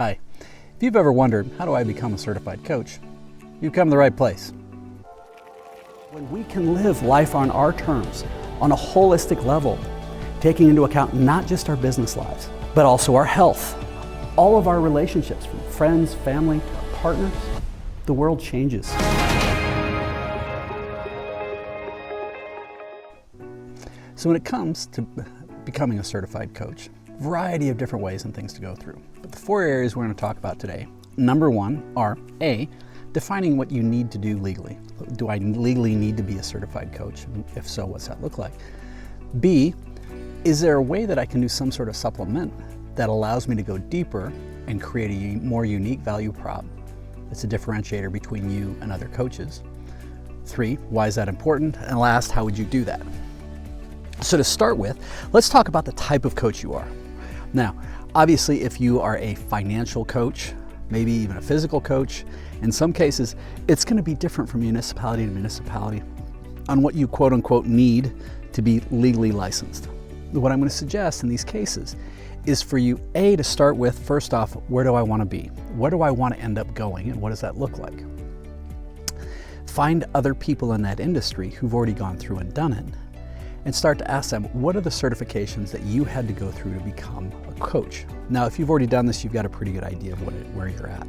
Hi. If you've ever wondered, how do I become a certified coach? You've come to the right place. When we can live life on our terms, on a holistic level, taking into account not just our business lives, but also our health, all of our relationships, from friends, family, partners, the world changes. So when it comes to becoming a certified coach, a variety of different ways and things to go through. But the 4 areas we're going to talk about today, number one are A, defining what you need to do legally. Do I legally need to be a certified coach? If so, what's that look like? B, is there a way that I can do some sort of supplement that allows me to go deeper and create a more unique value prop that's a differentiator between you and other coaches? 3, why is that important? And last, how would you do that? So to start with, let's talk about the type of coach you are. Now, obviously, if you are a financial coach, maybe even a physical coach, in some cases, it's going to be different from municipality to municipality on what you quote unquote need to be legally licensed. What I'm going to suggest in these cases is for you, A, to start with, first off, where do I want to be? Where do I want to end up going, and what does that look like? Find other people in that industry who've already gone through and done it, and start to ask them, what are the certifications that you had to go through to become a coach? Now, if you've already done this, you've got a pretty good idea of where you're at.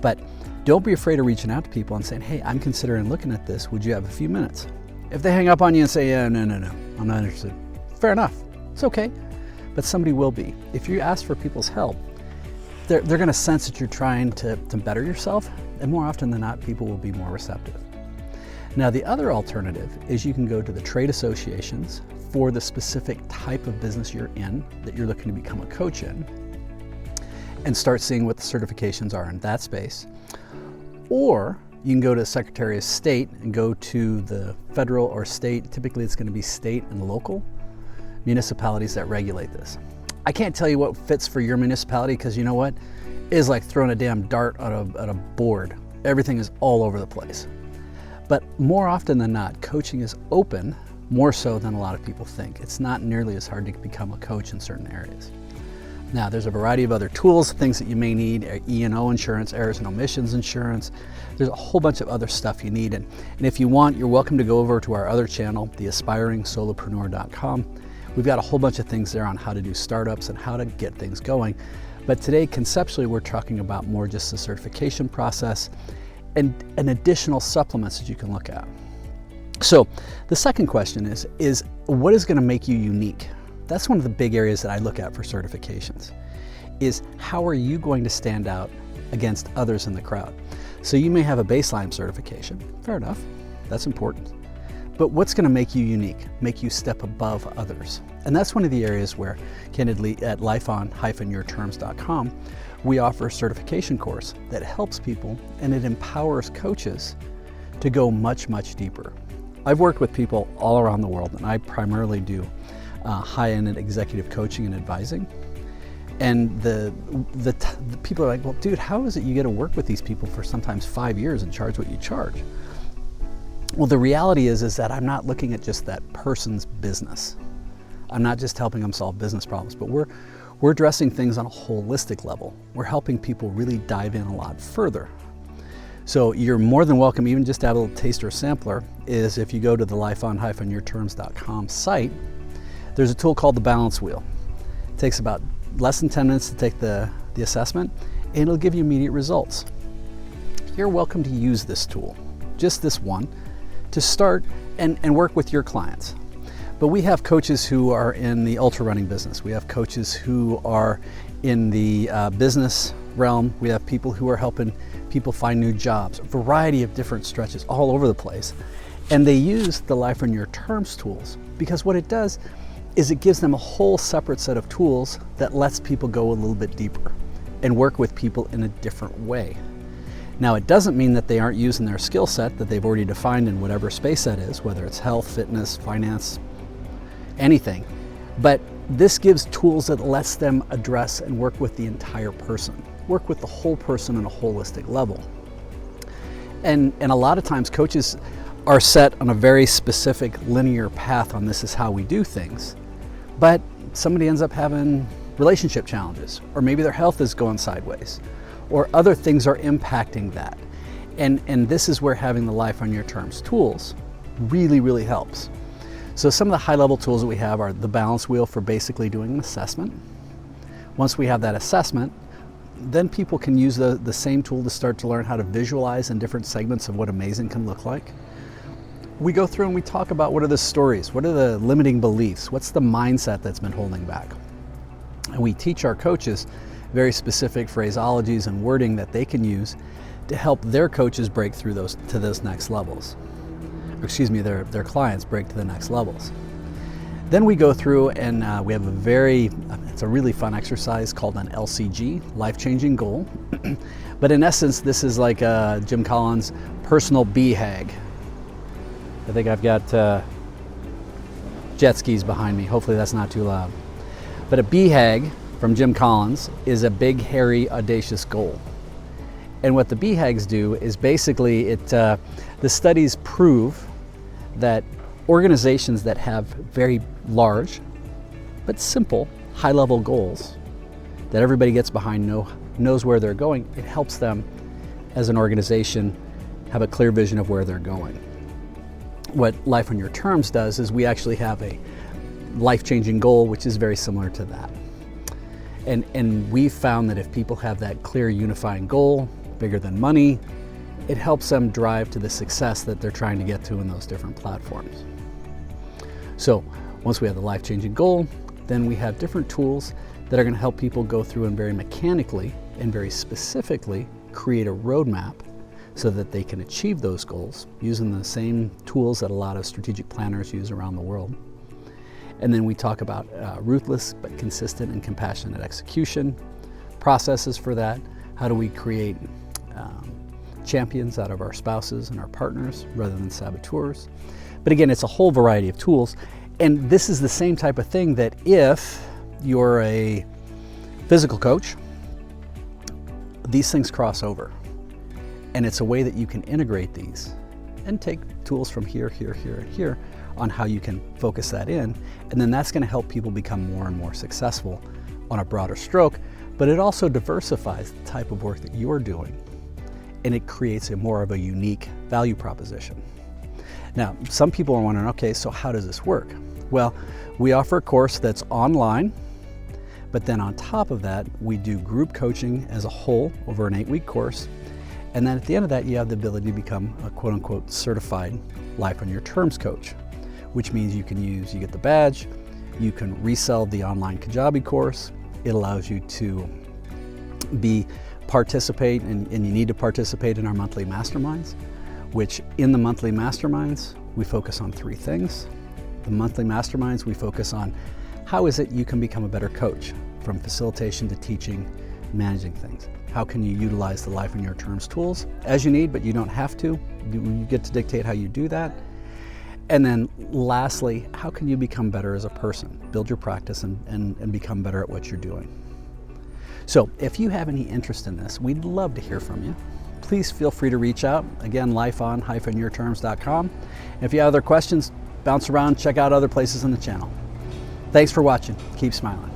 But don't be afraid of reaching out to people and saying, hey, I'm considering looking at this. Would you have a few minutes? If they hang up on you and say, yeah, no, I'm not interested. Fair enough. It's okay. But somebody will be. If you ask for people's help, they're going to sense that you're trying to better yourself. And more often than not, people will be more receptive. Now, the other alternative is you can go to the trade associations for the specific type of business you're in, that you're looking to become a coach in, and start seeing what the certifications are in that space. Or you can go to the Secretary of State and go to the federal or state, typically it's going to be state and local municipalities that regulate this. I can't tell you what fits for your municipality, because you know what? It is like throwing a damn dart on a board. Everything is all over the place. But more often than not, coaching is open, more so than a lot of people think. It's not nearly as hard to become a coach in certain areas. Now, there's a variety of other tools, things that you may need, E&O insurance, errors and omissions insurance. There's a whole bunch of other stuff you need. And if you want, you're welcome to go over to our other channel, theaspiringsolopreneur.com. We've got a whole bunch of things there on how to do startups and how to get things going. But today, conceptually, we're talking about more just the certification process and additional supplements that you can look at. So the second question is what is going to make you unique? That's one of the big areas that I look at for certifications, is how are you going to stand out against others in the crowd? So you may have a baseline certification, fair enough, that's important. But what's going to make you unique, make you step above others? And that's one of the areas where, candidly, at lifeon-yourterms.com, we offer a certification course that helps people and it empowers coaches to go much, much deeper. I've worked with people all around the world, and I primarily do high-end executive coaching and advising. And the people are like, well, dude, how is it you get to work with these people for sometimes 5 years and charge what you charge? Well, the reality is that I'm not looking at just that person's business. I'm not just helping them solve business problems, but we're addressing things on a holistic level. We're helping people really dive in a lot further. So you're more than welcome, even just to have a little taster or sampler, is if you go to the lifeon-yourterms.com site, there's a tool called the balance wheel. It takes about less than 10 minutes to take the assessment, and it'll give you immediate results. You're welcome to use this tool, just this one, to start and work with your clients. But we have coaches who are in the ultra running business. We have coaches who are in the business realm. We have people who are helping people find new jobs, a variety of different stretches all over the place. And they use the Life on Your Terms tools, because what it does is it gives them a whole separate set of tools that lets people go a little bit deeper and work with people in a different way. Now, it doesn't mean that they aren't using their skill set that they've already defined in whatever space that is, whether it's health, fitness, finance, anything. But this gives tools that lets them address and work with the entire person, work with the whole person on a holistic level. And a lot of times coaches are set on a very specific linear path on this is how we do things. But somebody ends up having relationship challenges, or maybe their health is going sideways, or other things are impacting that. And this is where having the Life on Your Terms tools really, really helps. So some of the high-level tools that we have are the balance wheel for basically doing an assessment. Once we have that assessment, then people can use the same tool to start to learn how to visualize in different segments of what amazing can look like. We go through and we talk about what are the stories, what are the limiting beliefs, what's the mindset that's been holding back. And we teach our coaches very specific phraseologies and wording that they can use to help their coaches break through those next levels. Excuse me, their clients break to the next levels. Then we go through and we have it's a really fun exercise called an LCG, life-changing goal. But in essence, this is like Jim Collins' personal BHAG. I think I've got jet skis behind me. Hopefully that's not too loud. But a BHAG from Jim Collins is a big, hairy, audacious goal. And what the BHAGs do is basically the studies prove that organizations that have very large but simple high-level goals that everybody gets behind, knows where they're going, it helps them as an organization have a clear vision of where they're going. What Life on Your Terms does is we actually have a life-changing goal which is very similar to that. And we've found that if people have that clear unifying goal, bigger than money, it helps them drive to the success that they're trying to get to in those different platforms. So once we have the life-changing goal, then we have different tools that are going to help people go through and very mechanically and very specifically create a roadmap so that they can achieve those goals using the same tools that a lot of strategic planners use around the world. And then we talk about ruthless but consistent and compassionate execution, processes for that. How do we create champions out of our spouses and our partners rather than saboteurs? But again, it's a whole variety of tools. And this is the same type of thing that if you're a physical coach, these things cross over. And it's a way that you can integrate these and take tools from here, here, here, and here on how you can focus that in. And then that's going to help people become more and more successful on a broader stroke. But it also diversifies the type of work that you're doing. And it creates more of a unique value proposition. Now, some people are wondering, okay, so how does this work? Well, we offer a course that's online, but then on top of that, we do group coaching as a whole over an 8-week course. And then at the end of that, you have the ability to become a quote unquote certified Life on Your Terms coach, which means you get the badge, you can resell the online Kajabi course. It allows you to participate, and you need to participate in our monthly masterminds, which in the monthly masterminds, we focus on 3 things. The monthly masterminds, we focus on how is it you can become a better coach, from facilitation to teaching, managing things. How can you utilize the Life on Your Terms tools as you need, but you don't have to. You get to dictate how you do that. And then lastly, how can you become better as a person, build your practice and become better at what you're doing. So if you have any interest in this, we'd love to hear from you. Please feel free to reach out. Again, lifeon-yourterms.com. And if you have other questions, bounce around, check out other places in the channel. Thanks for watching. Keep smiling.